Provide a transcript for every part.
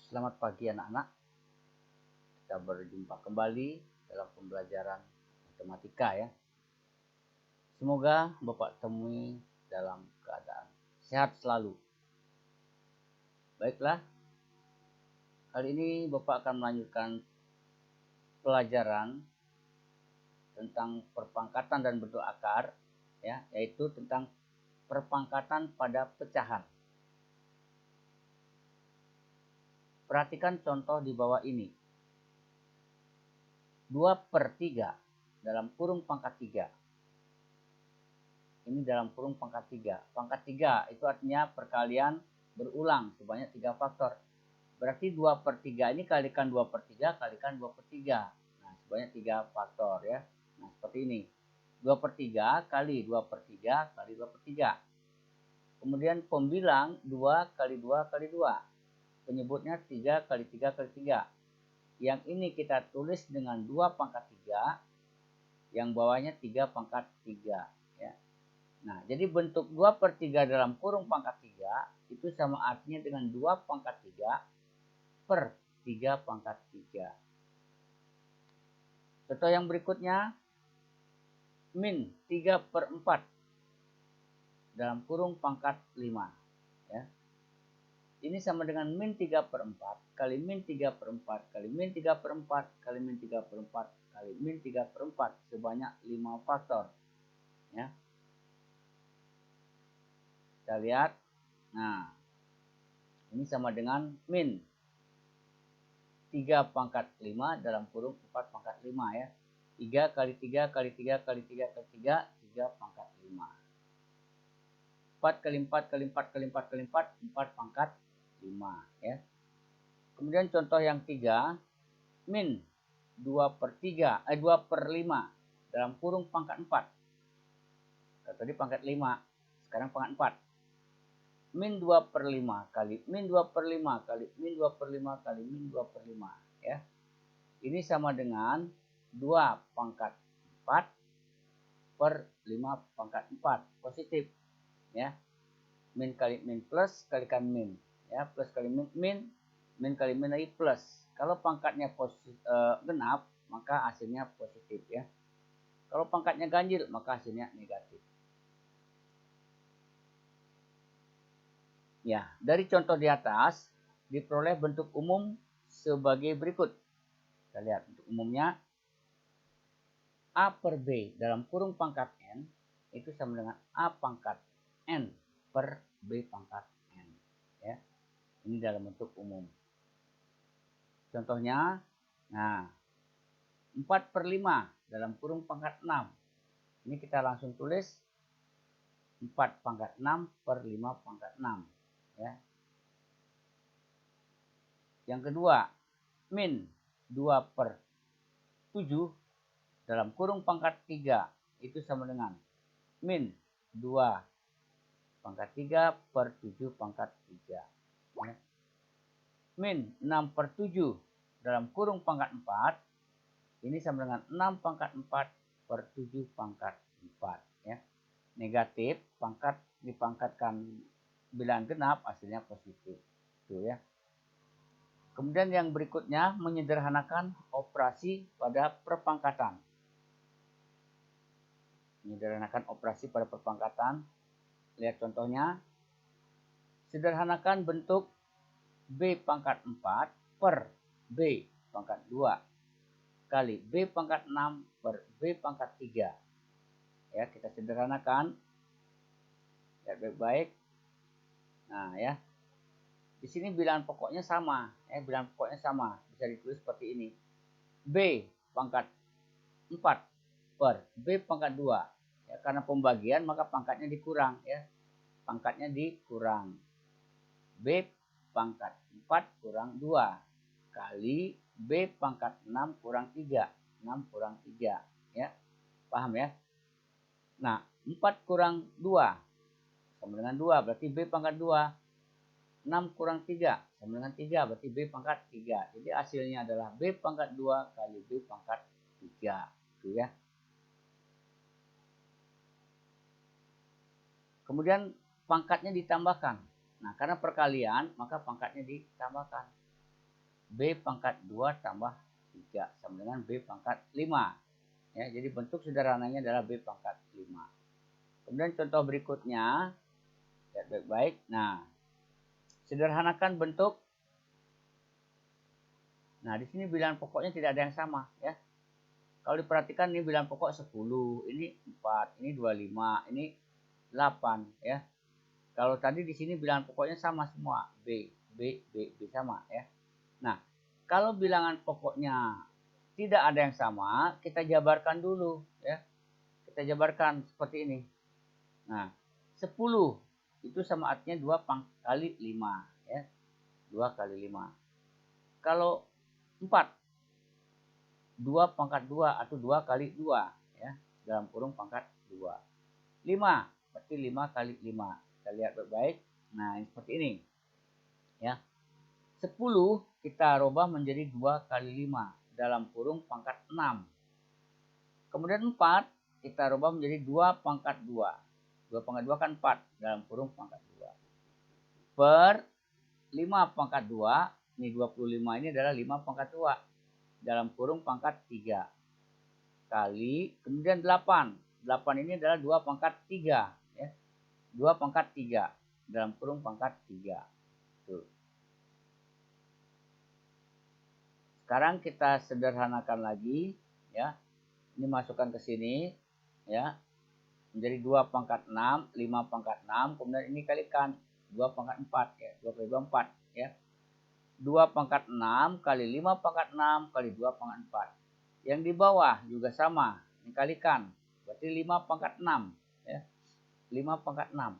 Selamat pagi anak-anak. Kita berjumpa kembali dalam pembelajaran matematika ya. Semoga Bapak temui dalam keadaan sehat selalu. Baiklah, kali ini Bapak akan melanjutkan pelajaran tentang perpangkatan dan bentuk akar ya, yaitu tentang perpangkatan pada pecahan. Perhatikan contoh di bawah ini. 2/3 dalam kurung pangkat 3. Ini dalam kurung pangkat 3. Pangkat 3 itu artinya perkalian berulang sebanyak 3 faktor. Berarti 2/3 ini kalikan 2/3 kalikan 2/3. Nah, sebanyak 3 faktor ya. Nah, seperti ini. 2/3 kali 2/3 kali 2/3. Kemudian pembilang 2 kali 2 kali 2. Penyebutnya 3 kali 3 kali 3. Yang ini kita tulis dengan 2 pangkat 3. Yang bawahnya 3 pangkat 3. Ya. Nah, jadi bentuk 2/3 dalam kurung pangkat 3 itu sama artinya dengan 2 pangkat 3 per 3 pangkat 3. Contoh yang berikutnya, min 3/4 dalam kurung pangkat 5. Ya. Ini sama dengan min 3/4 kali min 3/4 kali min 3/4 kali min 3/4 kali min 3/4 sebanyak 5 faktor. Ya. Kita lihat. Nah, ini sama dengan min 3 pangkat 5 dalam kurung 4 pangkat 5 ya. 3 kali 3 kali 3 kali 3 kali 3, 3 pangkat 5. 4 kali 4 kali 4 kali 4 kali 4, 4 pangkat 5 ya. Kemudian contoh yang 3, min 2/3, 2/5 dalam kurung pangkat 4. Tadi pangkat 5, sekarang pangkat 4. Min 2/5 kali min 2/5 kali min 2/5 kali min 2/5 ya. Ini sama dengan 2 pangkat 4 per 5 pangkat 4 positif ya. Min kali min plus kalikan min ya, plus kali min, min kali min lagi plus. Kalau pangkatnya genap maka hasilnya positif ya. Kalau pangkatnya ganjil maka hasilnya negatif. Ya, dari contoh di atas diperoleh bentuk umum sebagai berikut. Kita lihat bentuk umumnya. A per B dalam kurung pangkat N itu sama dengan A pangkat N per B pangkat N. Ya. Ini dalam bentuk umum. Contohnya, nah, 4/5 dalam kurung pangkat 6. Ini kita langsung tulis 4 pangkat 6 per 5 pangkat 6. Ya. Yang kedua, min 2/7 dalam kurung pangkat 3 itu sama dengan min 2 pangkat 3 per 7 pangkat 3. Ya. Min 6/7 dalam kurung pangkat 4 ini sama dengan 6 pangkat 4 per 7 pangkat 4. Ya. Negatif, pangkat dipangkatkan bilangan genap hasilnya positif. Itu ya. Kemudian yang berikutnya menyederhanakan operasi pada perpangkatan. Menyederhanakan operasi pada perpangkatan. Lihat contohnya. Sederhanakan bentuk B pangkat 4 per B pangkat 2 kali B pangkat 6 per B pangkat 3. Ya, kita sederhanakan. Lihat baik-baik. Nah, ya. Di sini bilangan pokoknya sama, ya, bilangan pokoknya sama. Bisa ditulis seperti ini. B pangkat 4 per B pangkat 2. Ya, karena pembagian maka pangkatnya dikurang, ya. Pangkatnya dikurang. B pangkat 4 kurang 2 kali B pangkat 6 kurang 3. 6 kurang 3, ya. Paham ya? Nah, 4 kurang 2 sama dengan 2, berarti B pangkat 2. 6 kurang 3 sama dengan 3, berarti B pangkat 3. Jadi hasilnya adalah B pangkat 2 kali B pangkat 3. Itu ya. Kemudian pangkatnya ditambahkan. Nah, karena perkalian maka pangkatnya ditambahkan. B pangkat 2 tambah 3 sama dengan B pangkat 5. Ya, jadi bentuk sederhananya adalah B pangkat 5. Kemudian contoh berikutnya, lihat baik-baik. Nah, sederhanakan bentuk. Nah, di sini bilangan pokoknya tidak ada yang sama, ya. Kalau diperhatikan ini bilangan pokok 10, ini 4, ini 25, ini 8, ya. Kalau tadi di sini bilangan pokoknya sama semua, B sama, ya. Nah, kalau bilangan pokoknya tidak ada yang sama, kita jabarkan dulu, ya. Kita jabarkan seperti ini. Nah, 10 itu sama artinya 2 kali 5, ya. 2 kali 5. Kalau 4, 2 pangkat 2 atau 2 kali 2, ya. Dalam kurung pangkat 2. 5, berarti 5 kali 5. Kita lihat baik-baik. Nah, ini seperti ini. Ya. 10 kita rubah menjadi 2 kali 5 dalam kurung pangkat 6. Kemudian 4 kita rubah menjadi 2 pangkat 2. 2 pangkat 2 kan 4 dalam kurung pangkat 2. Per 5 pangkat 2, ini 25 ini adalah 5 pangkat 2 dalam kurung pangkat 3. Kali, kemudian 8. 8 ini adalah 2 pangkat 3. Ya. 2 pangkat 3 dalam kurung pangkat 3. Tuh. Sekarang kita sederhanakan lagi. Ya. Ini masukkan ke sini. Ya. Menjadi 2 pangkat 6, 5 pangkat 6. Kemudian ini kalikan 2 pangkat 4. Ya. 2 kali 2, 4. Ya. 2 pangkat 6 kali 5 pangkat 6 kali 2 pangkat 4. Yang di bawah juga sama. Dikalikan. Berarti 5 pangkat 6. Ya. 5 pangkat 6.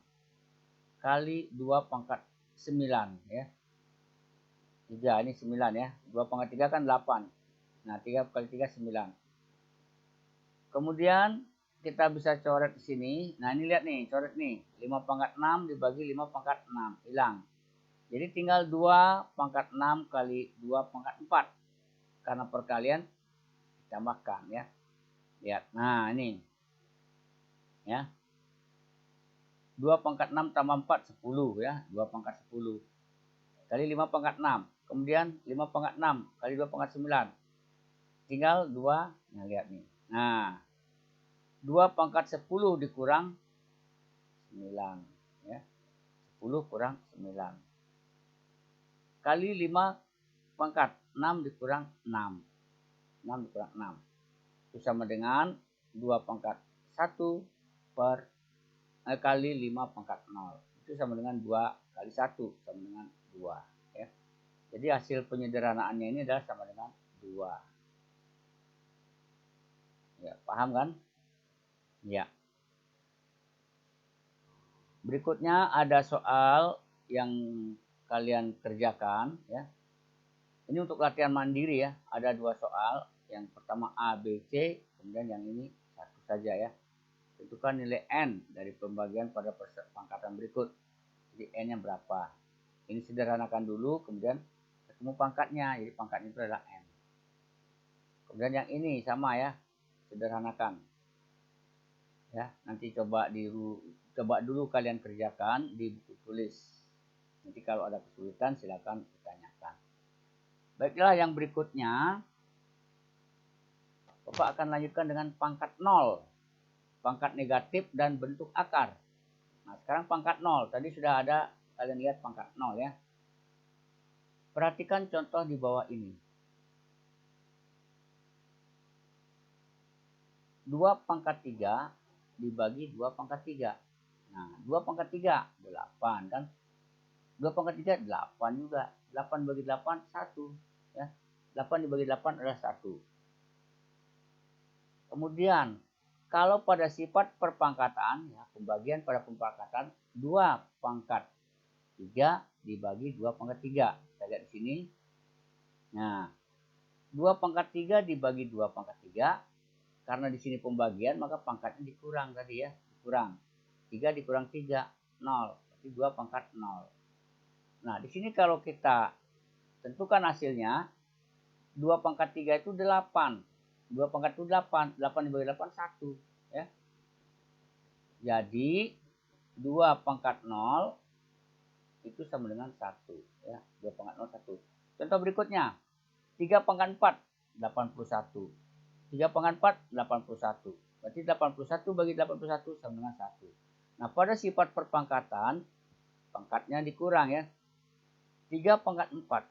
Kali 2 pangkat 9. Ya. 3 ini 9 ya. 2 pangkat 3 kan 8. Nah 3 kali 3 9. Kemudian kita bisa coret di sini. Nah ini lihat nih. Coret nih. 5 pangkat 6 dibagi 5 pangkat 6. Hilang. Jadi tinggal 2 pangkat 6 kali 2 pangkat 4. Karena perkalian ditambahkan ya. Lihat. Nah ini. Ya. 2 pangkat 6 tambah 4, 10 ya. 2 pangkat 10. Kali 5 pangkat 6. Kemudian 5 pangkat 6 kali 2 pangkat 9. Tinggal 2. Nah lihat nih. Nah. 2 pangkat 10 dikurang 9. Ya. 10 kurang 9. Kali 5 pangkat 6 dikurang 6. 6 dikurang 6. Itu sama dengan 2 pangkat 1 per kali 5 pangkat 0. Itu sama dengan 2 kali 1 sama dengan 2. Ya. Jadi hasil penyederhanaannya ini adalah sama dengan 2. Ya, paham kan? Ya. Berikutnya ada soal yang kalian kerjakan ya. Ini untuk latihan mandiri ya. Ada 2 soal. Yang pertama A, B, C. Kemudian yang ini satu saja ya. Tentukan nilai N dari pembagian pada pangkatan berikut. Jadi N-nya berapa? Ini sederhanakan dulu. Kemudian ketemu pangkatnya. Jadi pangkatnya itu adalah N. Kemudian yang ini sama ya. Sederhanakan. Ya, nanti coba dulu kalian kerjakan di buku tulis. Nanti kalau ada kesulitan silakan ditanyakan. Baiklah yang berikutnya. Bapak akan lanjutkan dengan pangkat 0. Pangkat negatif dan bentuk akar. Nah, sekarang pangkat 0. Tadi sudah ada kalian lihat pangkat 0 ya. Perhatikan contoh di bawah ini. 2 pangkat 3 dibagi 2 pangkat 3. Nah, 2 pangkat 3, 8 kan. 2 pangkat 3, 8 juga. 8 bagi 8, 1. Ya. 8 dibagi 8 adalah 1. Kemudian, kalau pada sifat perpangkatan, ya, pembagian pada perpangkatan, 2 pangkat 3 dibagi 2 pangkat 3. Kita lihat di sini. Nah, 2 pangkat 3 dibagi 2 pangkat 3. Karena di sini pembagian, maka pangkatnya dikurang tadi ya. Dikurang. 3 dikurang 3, 0. Berarti 2 pangkat 0. Nah, di sini kalau kita tentukan hasilnya, 2 pangkat 3 itu 8. 2 pangkat itu 8. 8 dibagi 8, 1. Ya. Jadi, 2 pangkat 0 itu sama dengan 1. Ya. 2 pangkat 0, 1. Contoh berikutnya. 3 pangkat 4, 81. 3 pangkat 4, 81. Berarti 81 bagi 81 sama dengan 1. Nah, pada sifat perpangkatan, pangkatnya dikurang ya. 3 pangkat 4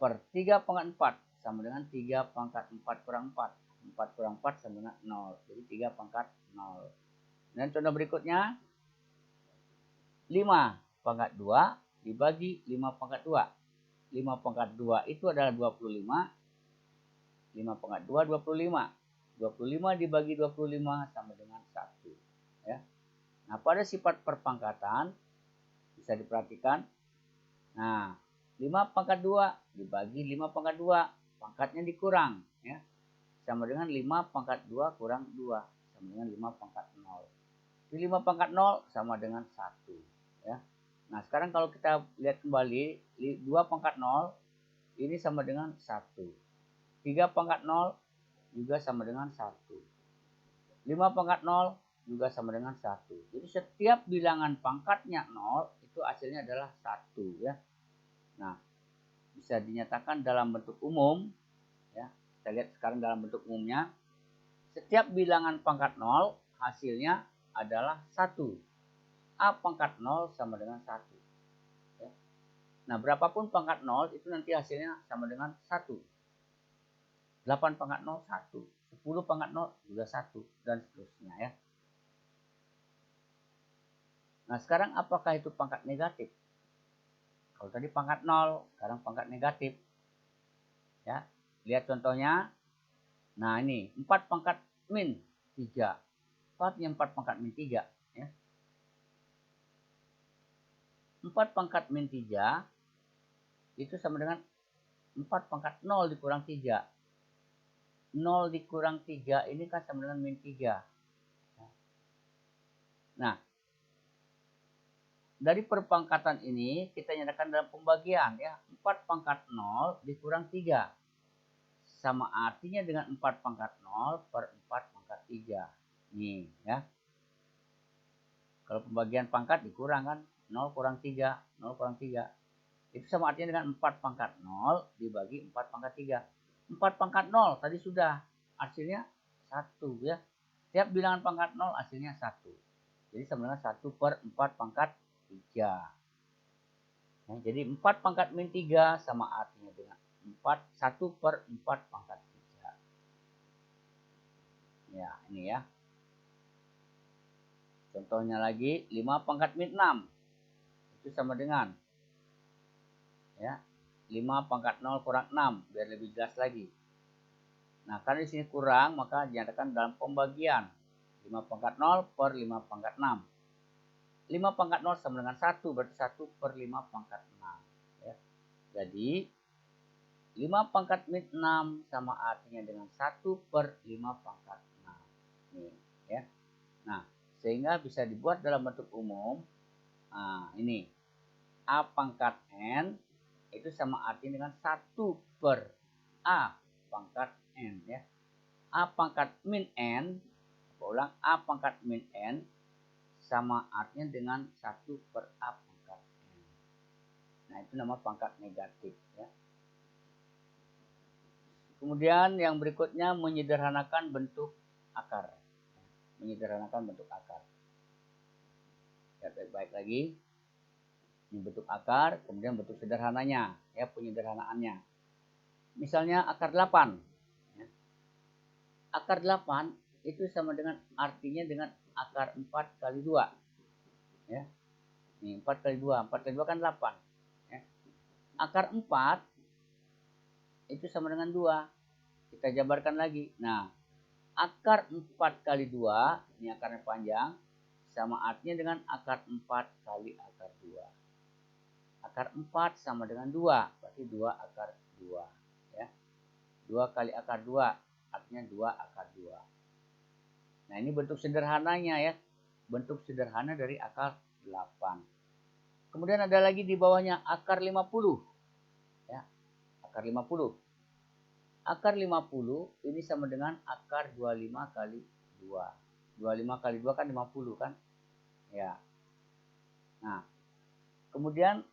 per 3 pangkat 4 sama dengan 3 pangkat 4 kurang 4. 4 kurang 4 sama dengan 0. Jadi 3 pangkat 0. Dan contoh berikutnya. 5 pangkat 2 dibagi 5 pangkat 2. 5 pangkat 2 itu adalah 25. 5 pangkat 2, 25. 25 dibagi 25 sama dengan 1. Ya. Nah, pada sifat perpangkatan, bisa diperhatikan. Nah, 5 pangkat 2 dibagi 5 pangkat 2. Pangkatnya dikurang. Ya. Sama dengan 5 pangkat 2 kurang 2. Sama dengan 5 pangkat 0. 5 pangkat 0 sama dengan 1. Ya. Nah, sekarang kalau kita lihat kembali, 2 pangkat 0 ini sama dengan 1. 3 pangkat 0 juga sama dengan 1. 5 pangkat 0 juga sama dengan 1. Jadi setiap bilangan pangkatnya 0 itu hasilnya adalah 1 ya. Nah, bisa dinyatakan dalam bentuk umum ya. Kita lihat sekarang dalam bentuk umumnya. Setiap bilangan pangkat 0 hasilnya adalah 1. A pangkat 0 sama dengan 1. Ya. Nah, berapapun pangkat 0 itu nanti hasilnya sama dengan 1. 8 pangkat 0, 1. 10 pangkat 0 juga 1. Dan seterusnya ya. Nah, sekarang apakah itu pangkat negatif? Kalau tadi pangkat 0, sekarang pangkat negatif. Ya, lihat contohnya. Nah, ini 4 pangkat min 3. 4 yang 4 pangkat min 3. Ya. 4 pangkat min 3 itu sama dengan 4 pangkat 0 dikurang 3. 0 dikurang 3 ini kan sama dengan min 3. Nah, dari perpangkatan ini kita nyatakan dalam pembagian ya. 4 pangkat 0 dikurang 3. Sama artinya dengan 4 pangkat 0 per 4 pangkat 3. Nih ya. Kalau pembagian pangkat dikurang kan. 0 kurang 3. 0 kurang 3. Itu sama artinya dengan 4 pangkat 0 dibagi 4 pangkat 3. 4 pangkat 0 tadi sudah. Hasilnya 1 ya. Setiap bilangan pangkat 0 hasilnya 1. Jadi sama dengan 1 per 4 pangkat 3. Nah, jadi 4 pangkat min 3 sama artinya dengan 1 per 4 pangkat 3. Ya, ini ya. Contohnya lagi 5 pangkat min 6. Itu sama dengan ya 5 pangkat 0 kurang 6. Biar lebih jelas lagi. Nah, karena di sini kurang, maka dinyatakan dalam pembagian 5 pangkat 0 per 5 pangkat 6. 5 pangkat 0 sama dengan 1, berarti 1 per 5 pangkat 6. Ya. Jadi, 5 pangkat min 6 sama artinya dengan 1 per 5 pangkat 6. Nih, ya. Nah, sehingga bisa dibuat dalam bentuk umum. Nah, ini. A pangkat N itu sama artinya dengan 1 per A pangkat N ya. A pangkat min N, ulang, A pangkat min N sama artinya dengan 1 per A pangkat N. Nah, itu nama pangkat negatif ya. Kemudian yang berikutnya menyederhanakan bentuk akar. Menyederhanakan bentuk akar. Lihat baik-baik lagi. Ini bentuk akar, kemudian bentuk sederhananya ya, penyederhanaannya. Misalnya akar 8. Akar 8 itu sama dengan artinya dengan akar 4 kali 2. Ya. Ini 4 kali 2. 4 kali 2 kan 8. Ya. Akar 4 itu sama dengan 2. Kita jabarkan lagi. Nah, akar 4 kali 2, ini akarnya panjang, sama artinya dengan akar 4 kali akar 2. Akar 4 sama dengan 2, berarti 2 akar 2. Ya. 2 kali akar 2, artinya 2 akar 2. Nah, ini bentuk sederhananya ya. Bentuk sederhana dari akar 8. Kemudian ada lagi di bawahnya akar 50. Ya, akar 50. Akar 50 ini sama dengan akar 25 kali 2. 25 kali 2 kan 50 kan? Ya. Nah, kemudian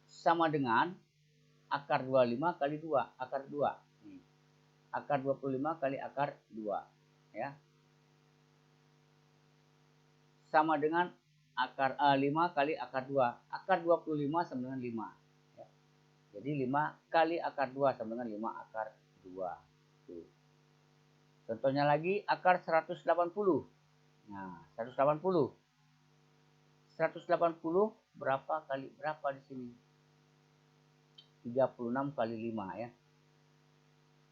sama dengan akar 25 kali 2, akar 2. Akar 25 kali akar 2. Ya. Sama dengan akar 5 kali akar 2. Akar 25 sama dengan 5. Ya. Jadi 5 kali akar 2 sama dengan 5 akar 2. Tuh. Contohnya lagi akar 180. Nah, 180. 180 berapa kali berapa di sini? 36 kali 5 ya.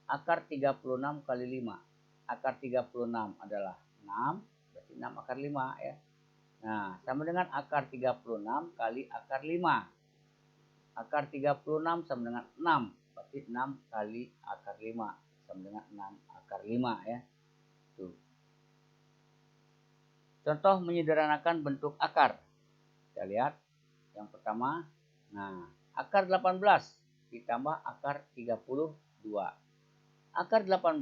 Akar 36 kali 5. Akar 36 adalah 6, berarti 6 akar 5 ya. Nah, sama dengan akar 36 kali akar 5. Akar 36 sama dengan 6, berarti 6 kali akar 5 sama dengan 6 akar 5 ya. Tuh. Contoh menyederhanakan bentuk akar. Kita lihat yang pertama. Nah, akar 18 ditambah akar 32. Akar 18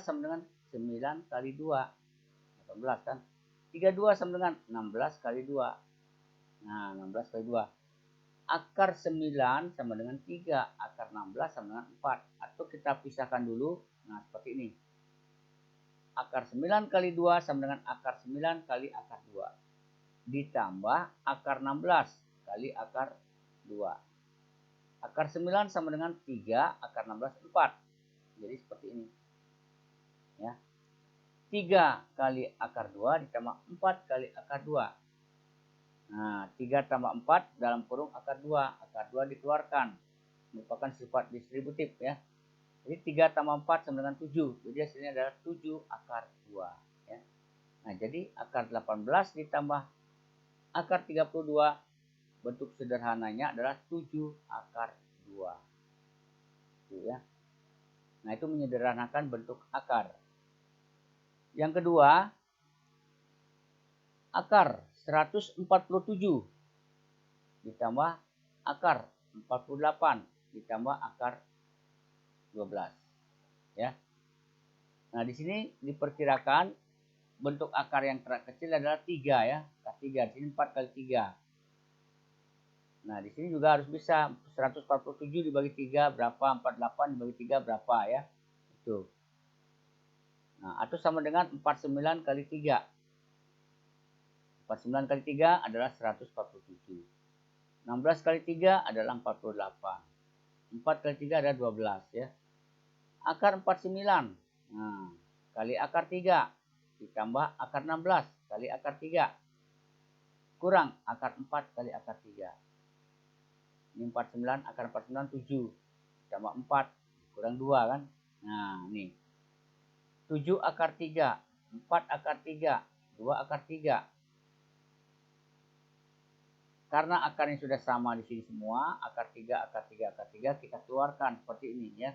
sama dengan 9 kali 2. 18 kan. 32 sama dengan 16 kali 2. Nah, 16 kali 2. Akar 9 sama dengan 3. Akar 16 sama dengan 4. Atau kita pisahkan dulu. Nah, seperti ini. Akar 9 kali 2 sama dengan akar 9 kali akar 2. Ditambah akar 16 kali akar 2. Akar 9 sama dengan 3, akar 16 4. Jadi seperti ini. Ya. 3 kali akar 2 ditambah 4 kali akar 2. Nah, 3 tambah 4 dalam kurung akar 2. Akar 2 dikeluarkan. Merupakan sifat distributif ya. Jadi 3 tambah 4 sama dengan 7. Jadi hasilnya adalah 7 akar 2. Ya. Nah, jadi akar 18 ditambah akar 32. Bentuk sederhananya adalah 7 akar 2. Tuh ya. Nah, itu menyederhanakan bentuk akar. Yang kedua, akar 147 ditambah akar 48 ditambah akar 12. Ya. Nah, di sini diperkirakan bentuk akar yang terkecil adalah 3 ya. Akar 3. Di sini 4 kali 3. Nah, di sini juga harus bisa 147 dibagi 3 berapa? 48 dibagi 3 berapa ya? Itu. Nah, atau sama dengan 49 kali 3. 49 kali 3 adalah 147. 16 kali 3 adalah 48. 4 kali 3 adalah 12 ya. Akar 49. Nah, kali akar 3 ditambah akar 16 kali akar 3 kurang akar 4 kali akar 3. Ini 49, akar 49 7 tambah 4 kurang 2 kan. Nah, ini 7 akar 3, 4 akar 3, 2 akar 3. Karena akarnya sudah sama di sini semua, akar 3, akar 3, akar 3, kita keluarkan seperti ini ya.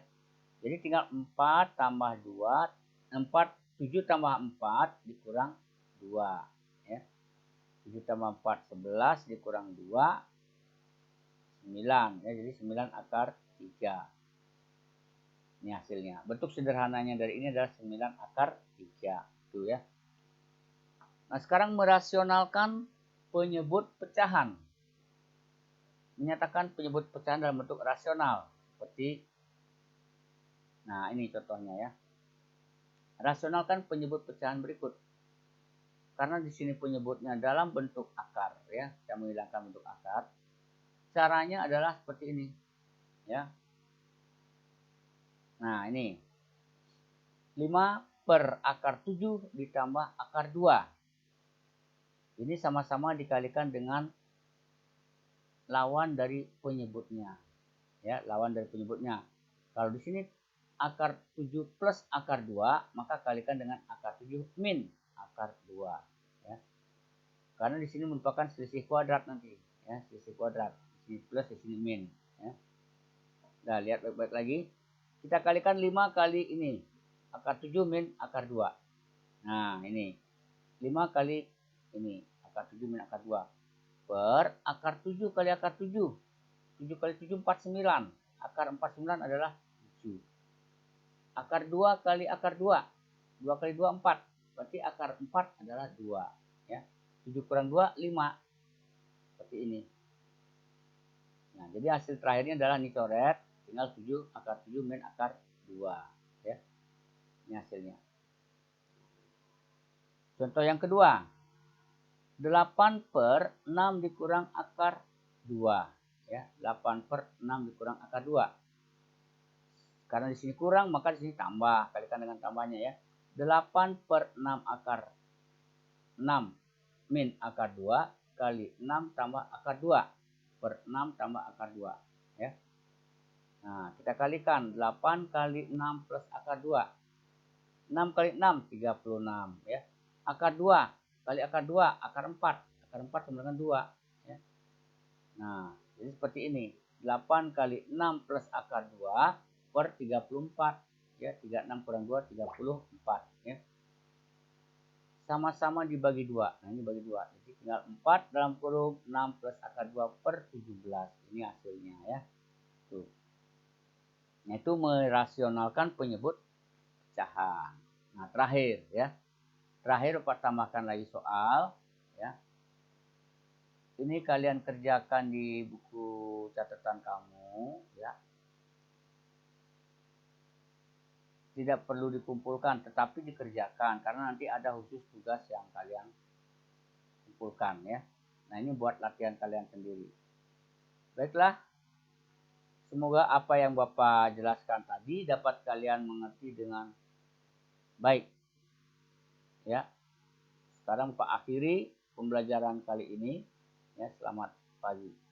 Jadi tinggal 4 tambah 2, 7 tambah 4 dikurang 2. Ya. 7 tambah 4, 11 dikurang 2, 9. Ya, jadi 9 akar 3. Ini hasilnya. Bentuk sederhananya dari ini adalah 9 akar 3. Itu ya. Nah, sekarang merasionalkan penyebut pecahan. Menyatakan penyebut pecahan dalam bentuk rasional. Seperti, nah ini contohnya ya. Rasionalkan penyebut pecahan berikut. Karena di sini penyebutnya dalam bentuk akar ya. Kita menghilangkan bentuk akar. Caranya adalah seperti ini. Ya. Nah, ini 5 per akar 7 ditambah akar 2. Ini sama-sama dikalikan dengan lawan dari penyebutnya. Ya, lawan dari penyebutnya. Kalau di sini akar 7 plus akar 2, maka kalikan dengan akar 7 min akar 2. Ya. Karena di sini merupakan selisih kuadrat nanti. Ya, selisih kuadrat. Di sini plus, di sini min. Ya. Nah, lihat baik-baik lagi. Kita kalikan 5 kali ini. Akar 7 min akar 2. Nah, ini. 5 kali ini. Akar 7 min akar 2. Per akar 7 kali akar 7. 7 kali 7, 49. Akar 49 adalah 7. Akar 2 kali akar 2. 2 kali 2, 4. Berarti akar 4 adalah 2. Ya. 7 kurang 2, 5. Seperti ini. Nah, jadi hasil terakhirnya adalah ini coret, tinggal 7 akar 7 min akar 2. Ya. Ini hasilnya. Contoh yang kedua. 8 per 6 dikurang akar 2. Ya, 8 per 6 dikurang akar 2. Karena di sini kurang, maka di sini tambah. Kalikan dengan tambahnya ya. 8 per 6 akar 6 min akar 2 kali 6 tambah akar 2 per 6 tambah akar 2. Ya. Nah, kita kalikan 8 kali 6 plus akar 2. 6 kali 6, 36. Ya. Akar 2 kali akar 2, akar 4. Akar 4 sama dengan 2. Ya. Nah, jadi seperti ini. 8 kali 6 plus akar 2 per 34. Ya, 36 kurang 2, 34. Ya. Sama-sama dibagi 2. Nah, ini bagi 2. Jadi tinggal 4 dalam kurung 6 plus akar 2 per 17. Ini hasilnya ya. Tuh. Nah, itu merasionalkan penyebut pecahan. Nah, terakhir ya. Terakhir Bapak tambahkan lagi soal ya. Ini kalian kerjakan di buku catatan kamu ya. Tidak perlu dikumpulkan, tetapi dikerjakan karena nanti ada khusus tugas yang kalian kumpulkan ya. Nah, ini buat latihan kalian sendiri. Baiklah, semoga apa yang Bapak jelaskan tadi dapat kalian mengerti dengan baik. Ya, sekarang Bapak akhiri pembelajaran kali ini. Ya, selamat pagi.